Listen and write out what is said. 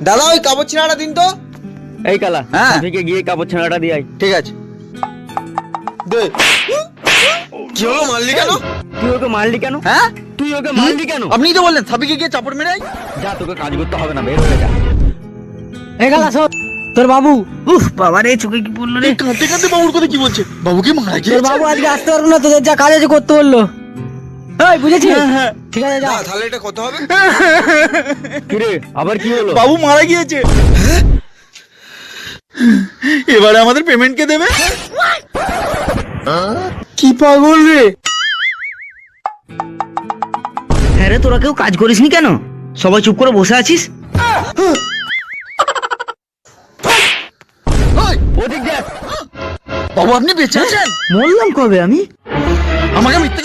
দাদা ওই কাপড় ছেঁড়াটা দিন তো। এই কালা, হ্যাঁ। থেকে গিয়ে কাপড় ছানাটা দিয়ে আয়। ঠিক আছে দে। কি হলো, মারলি কেন? তুই ওকে মারলি কেন? হ্যাঁ তুই ওকে মারলি কেন? আপনিই তো বললেন সাবিকে গিয়ে চাপড় মেরে আয়। যা, তোকে কাজ করতে হবে না, বের হয়ে যা। এই গালা শোন, তোর বাবু, উফ বাবা রে, চোখে কি পড়লো রে। কাঁদতে কাঁদতে বাবুর কথা কি বলছে? বাবুকে মারা তোর গিয়েছে। বাবু আজকে আসতে পারবো না, তোদের যা কাজ আছে করতে বললো। এই বুঝেছিস? হ্যাঁ। ঠিক আছে যা। তাহলে এটা কত হবে? কিরে, আবার কি হলো? বাবু মারা গিয়েছে। এবারে আমাদের পেমেন্ট কে দেবে? কি পাগল রে। হ্যাঁ রে, তোরা কেউ কাজ করিসনি কেন? সবাই চুপ করে বসে আছিস। ওই, ওদিক দেখ। বাবু আপনি বেঁচে আছেন? মরলাম কবে আমি? আমাকে মিথ্যে